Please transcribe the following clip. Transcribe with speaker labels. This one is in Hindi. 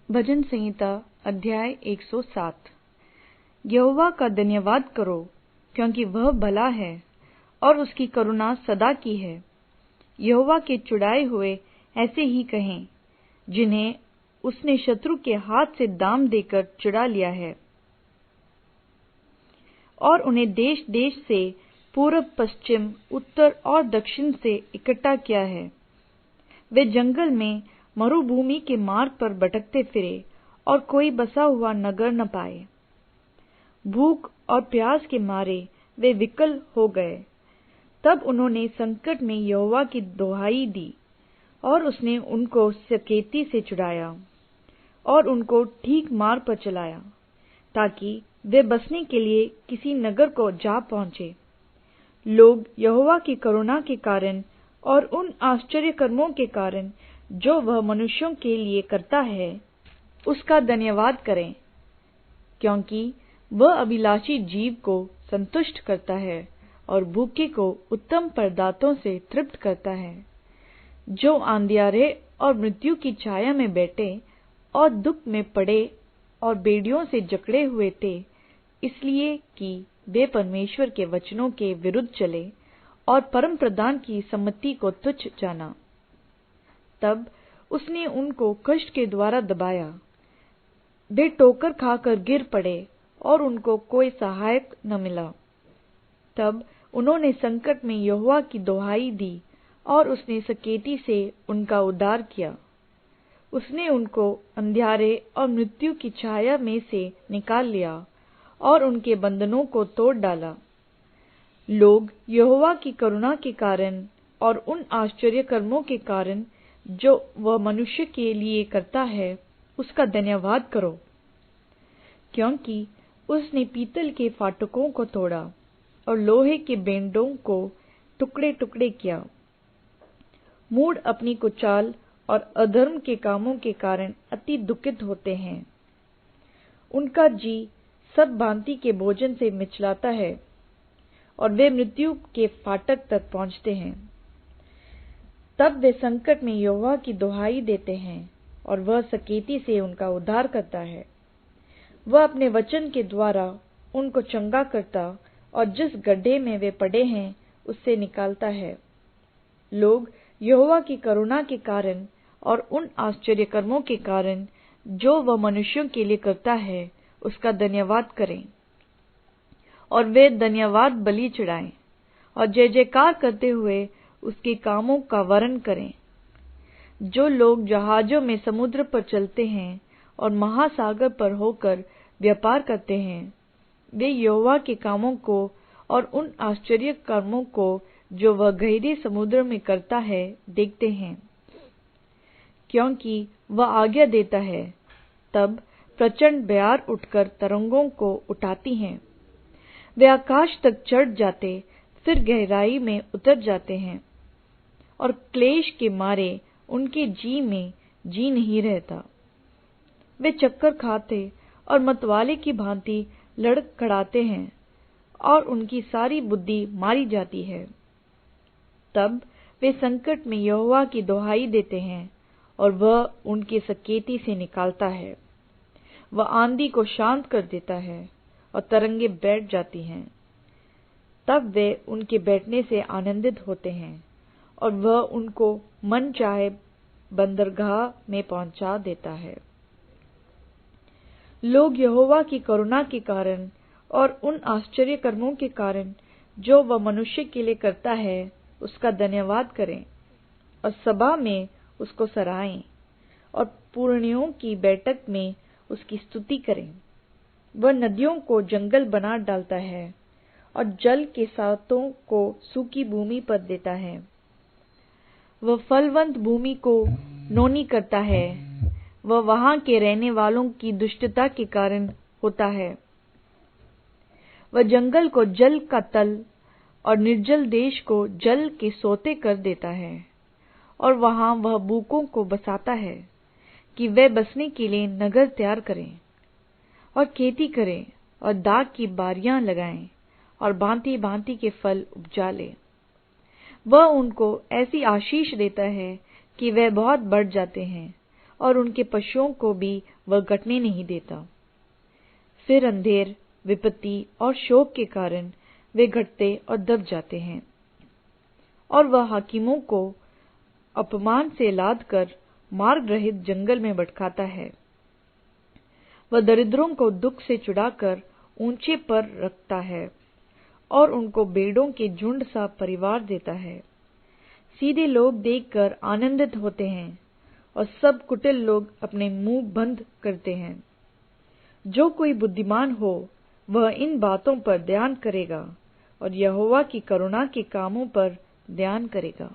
Speaker 1: भजन संहिता अध्याय 107। यहोवा का धन्यवाद करो, क्योंकि वह भला है और उसकी करुणा सदा की है। यहोवा के चुराए हुए ऐसे ही कहें, जिन्हें उसने शत्रु के हाथ से दाम देकर चुरा लिया है और उन्हें देश देश से, पूरब पश्चिम, उत्तर और दक्षिण से इकट्ठा किया है। वे जंगल में मरुभूमि के मार्ग पर भटकते फिरे और कोई बसा हुआ नगर न पाए। भूख और प्यास के मारे वे विकल हो गए। तब उन्होंने संकट में यहोवा की दुहाई दी और उसने उनको सकेती से छुड़ाया और उनको ठीक मार्ग पर चलाया, ताकि वे बसने के लिए किसी नगर को जा पहुंचे। लोग यहोवा की करुणा के कारण और उन आश्चर्य कर्मों के कारण जो वह मनुष्यों के लिए करता है, उसका धन्यवाद करें, क्योंकि वह अभिलाषी जीव को संतुष्ट करता है और भूखे को उत्तम पदार्थों से तृप्त करता है। जो अंधियारे और मृत्यु की छाया में बैठे और दुख में पड़े और बेड़ियों से जकड़े हुए थे, इसलिए कि वे परमेश्वर के वचनों के विरुद्ध चले और परम प्रधान की सम्मति को तुच्छ जाना। तब उसने उनको कष्ट के द्वारा दबाया। वे ठोकर खाकर गिर पड़े और उनको कोई सहायक न मिला। तब उन्होंने संकट में यहोवा की दुहाई दी और उसने सकेती से उनका उद्धार किया। उसने उनको अंधियारे और मृत्यु की छाया में से निकाल लिया और उनके बंधनों को तोड़ डाला। लोग यहोवा की करुणा के कारण और उन आश्चर्य कर्मों के कारण जो वह मनुष्य के लिए करता है, उसका धन्यवाद करो, क्योंकि उसने पीतल के फाटकों को तोड़ा और लोहे के बेंड़ों को टुकड़े टुकड़े किया। मूढ़ अपनी कुचाल और अधर्म के कामों के कारण अति दुखित होते हैं। उनका जी सब भांति के भोजन से मिचलाता है और वे मृत्यु के फाटक तक पहुंचते हैं। तब वे संकट में यहोवा की दुहाई देते हैं और वह सकेती से उनका उद्धार करता है। वह अपने वचन के द्वारा उनको चंगा करता और जिस गड्ढे में वे पड़े हैं उससे निकालता है। लोग यहोवा की करुणा के कारण और उन आश्चर्य कर्मों के कारण जो वह मनुष्यों के लिए करता है, उसका धन्यवाद करें और वे धन्यवाद बलि चढ़ाएं और जय जयकार करते हुए उसके कामों का वर्णन करें। जो लोग जहाजों में समुद्र पर चलते हैं और महासागर पर होकर व्यापार करते हैं, वे यहोवा के कामों को और उन आश्चर्य कर्मों को जो वह गहरे समुद्र में करता है, देखते हैं। क्योंकि वह आज्ञा देता है, तब प्रचंड बयार उठकर तरंगों को उठाती हैं। वे आकाश तक चढ़ जाते, फिर गहराई में उतर जाते हैं और क्लेश के मारे उनके जी में जी नहीं रहता। वे चक्कर खाते और मतवाले की भांति लड़खड़ाते हैं और उनकी सारी बुद्धि मारी जाती है। तब वे संकट में यहोवा की दुहाई देते हैं और वह उनके सकेती से निकालता है। वह आंधी को शांत कर देता है और तरंगे बैठ जाती हैं। तब वे उनके बैठने से आनंदित होते हैं और वह उनको मन चाहे बंदरगाह में पहुंचा देता है। लोग यहोवा की करुणा के कारण और उन आश्चर्य कर्मों के कारण जो वह मनुष्य के लिए करता है, उसका धन्यवाद करें और सभा में उसको सराहें और पुरनियों की बैठक में उसकी स्तुति करें। वह नदियों को जंगल बना डालता है और जल के सातों को सूखी भूमि पर देता है। वह फलवंत भूमि को नोनी करता है। वह वहां के रहने वालों की दुष्टता के कारण होता है। वह जंगल को जल का तल और निर्जल देश को जल के सोते कर देता है और वहां वह बूकों को बसाता है कि वे बसने के लिए नगर तैयार करें और खेती करें और दाख की बारियां लगाएं और भांति भांति के फल उपजा ले। वह उनको ऐसी आशीष देता है कि वे बहुत बढ़ जाते हैं और उनके पशुओं को भी वह कटने नहीं देता। फिर अंधेर, विपत्ति और शोक के कारण वे घटते और दब जाते हैं, और वह हाकिमों को अपमान से लाद कर मार्ग रहित जंगल में भटकाता है। वह दरिद्रों को दुख से छुड़ाकर ऊंचे पर रखता है और उनको भेड़ों के झुंड सा परिवार देता है। सीधे लोग देखकर आनंदित होते हैं और सब कुटिल लोग अपने मुंह बंद करते हैं। जो कोई बुद्धिमान हो वह इन बातों पर ध्यान करेगा और यहोवा की करुणा के कामों पर ध्यान करेगा।